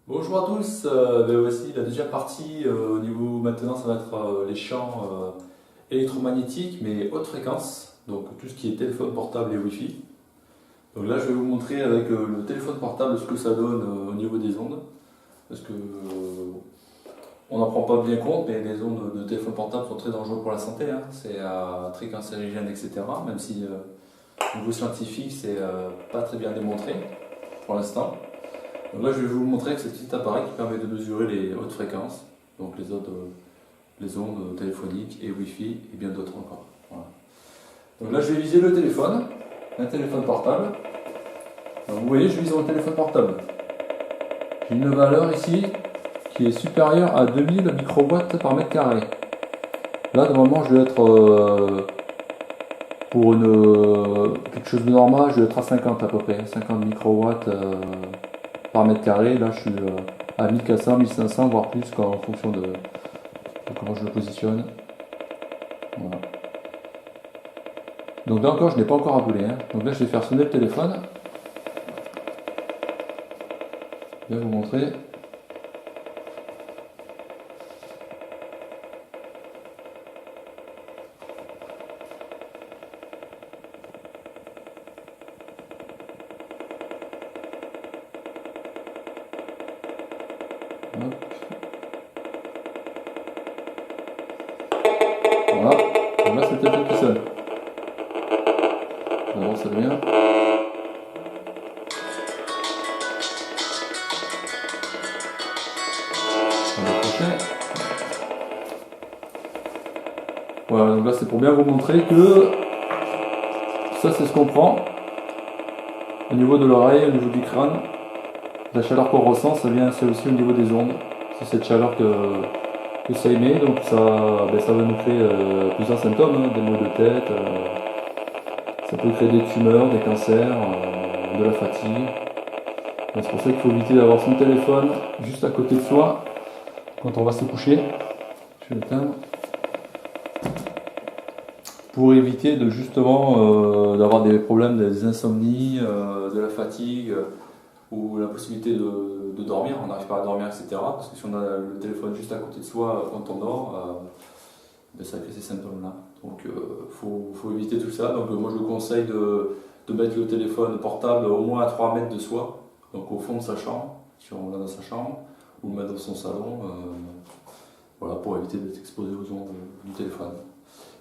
Bonjour à tous, voici la deuxième partie. Au niveau maintenant, ça va être les champs électromagnétiques, mais haute fréquence, donc tout ce qui est téléphone portable et Wi-Fi. Donc là, je vais vous montrer avec le téléphone portable ce que ça donne au niveau des ondes, parce que on n'en prend pas bien compte, mais les ondes de téléphone portable sont très dangereuses pour la santé, hein. C'est très cancérigène, etc. Même si au niveau scientifique, c'est pas très bien démontré pour l'instant. Donc là, je vais vous montrer que c'est ce petit appareil qui permet de mesurer les hautes fréquences, donc les ondes téléphoniques et Wi-Fi et bien d'autres encore. Voilà. Donc là, je vais viser le téléphone, un téléphone portable. Donc vous voyez, je vise mon téléphone portable. J'ai une valeur ici qui est supérieure à 2000 microwatts par mètre carré. Là, normalement, je vais être pour quelque chose de normal, je vais être à 50 à peu près, 50 microwatts par mètre carré. Là, je suis à 1400, 1500, voire plus en fonction de comment je le positionne. Voilà. Donc là encore, je n'ai pas encore aboulé, hein. Donc là, je vais faire sonner le téléphone. Je vais vous montrer. Hop. Voilà. Donc là, c'est le téléphone qui sonne. D'abord, ça vient. On va décrocher. Voilà, donc là, c'est pour bien vous montrer que ça, c'est ce qu'on prend au niveau de l'oreille, au niveau du crâne. La chaleur qu'on ressent, ça vient c'est aussi au niveau des ondes. C'est cette chaleur que ça émet, donc ça va nous créer plusieurs symptômes, hein, des maux de tête, ça peut créer des tumeurs, des cancers, de la fatigue. Donc c'est pour ça qu'il faut éviter d'avoir son téléphone juste à côté de soi quand on va se coucher. Je vais l'éteindre. Pour éviter de justement d'avoir des problèmes, des insomnies, de la fatigue, ou la possibilité de dormir, on n'arrive pas à dormir, etc. Parce que si on a le téléphone juste à côté de soi quand on dort, ça crée ces symptômes-là. Donc faut éviter tout ça. Donc moi je vous conseille de mettre le téléphone portable au moins à 3 mètres de soi, donc au fond de sa chambre, si on l'a dans sa chambre, ou le mettre dans son salon, voilà, pour éviter d'être exposé aux ondes du téléphone.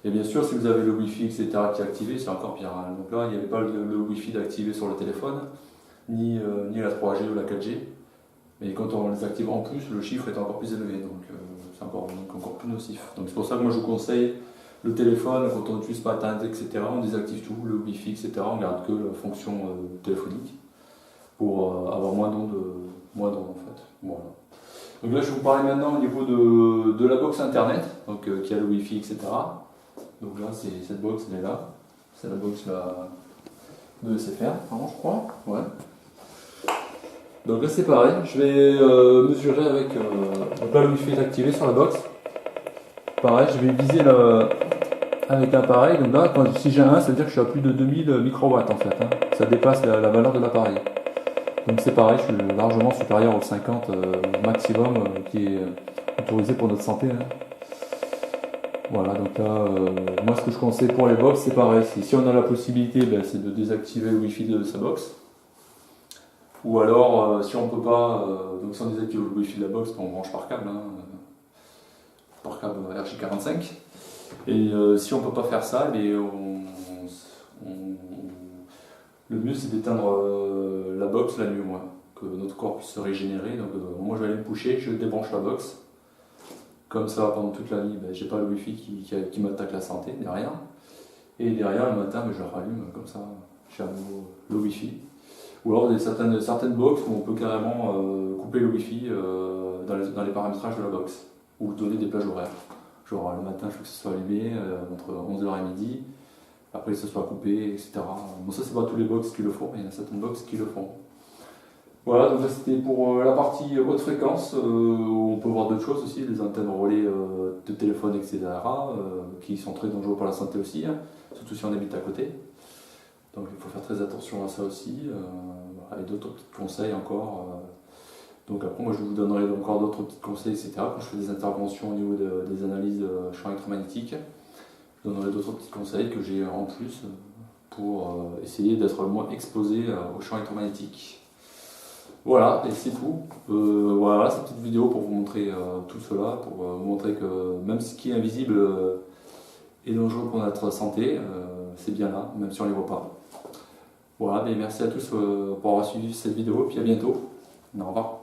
Et bien sûr, si vous avez le Wi-Fi, etc., qui est activé, c'est encore pire, hein. Donc là, il n'y avait pas le Wi-Fi d'activer sur le téléphone, ni la 3G ou la 4G. Mais quand on les active en plus, le chiffre est encore plus élevé, donc c'est encore plus nocif. Donc c'est pour ça que moi je vous conseille le téléphone, quand on n'utilise pas Internet, etc., on désactive tout, le Wi-Fi, etc., on garde que la fonction téléphonique pour avoir moins d'ondes en fait. Voilà. Donc là je vais vous parler maintenant au niveau de la box Internet, donc, qui a le Wi-Fi, etc. Donc là c'est cette box, elle est là. C'est la box là, de SFR, pardon, je crois. Ouais. Donc là c'est pareil, je vais mesurer avec donc là le Wi-Fi est activé sur la box. Pareil, je vais viser avec l'appareil. Donc là, si j'ai un, ça veut dire que je suis à plus de 2000 microwatts en fait, hein. Ça dépasse la valeur de l'appareil. Donc c'est pareil, je suis largement supérieur aux 50 maximum qui est autorisé pour notre santé, hein. Voilà, donc là, moi ce que je conseille pour les box, c'est pareil. Si on a la possibilité, c'est de désactiver le Wi-Fi de sa box. Ou alors, si on ne peut pas, donc sans désactiver le Wi-Fi de la box, on branche par câble, hein, par câble RJ45. Et si on ne peut pas faire ça, le mieux c'est d'éteindre la box la nuit au moins, que notre corps puisse se régénérer. Donc moi je vais aller me coucher, je débranche la box. Comme ça, pendant toute la nuit, j'ai pas le Wi-Fi qui m'attaque la santé derrière. Et derrière, le matin, je le rallume, comme ça, j'ai à nouveau le Wi-Fi. Ou alors, il y a certaines box où on peut carrément couper le Wi-Fi dans les paramétrages de la box, ou donner des plages horaires. Genre, le matin, je veux que ce soit allumé entre 11h et midi, après que ce soit coupé, etc. Bon, ça, c'est pas tous les box qui le font, mais il y a certaines box qui le font. Voilà, donc là c'était pour la partie haute fréquence, où on peut voir d'autres choses aussi, les antennes relais de téléphone, etc., qui sont très dangereux pour la santé aussi, hein, surtout si on habite à côté. Donc il faut faire très attention à ça aussi, voilà, et d'autres petits conseils encore Donc après, moi je vous donnerai encore d'autres petits conseils, etc. Quand je fais des interventions au niveau des analyses champs électromagnétiques, je donnerai d'autres petits conseils que j'ai en plus pour essayer d'être moins exposé aux champs électromagnétiques. Voilà, et c'est tout. Voilà, cette petite vidéo pour vous montrer tout cela, pour vous montrer que même ce qui est invisible est dangereux pour notre santé, c'est bien là, même si on ne les voit pas. Voilà, mais merci à tous pour avoir suivi cette vidéo, et puis à bientôt. Au revoir.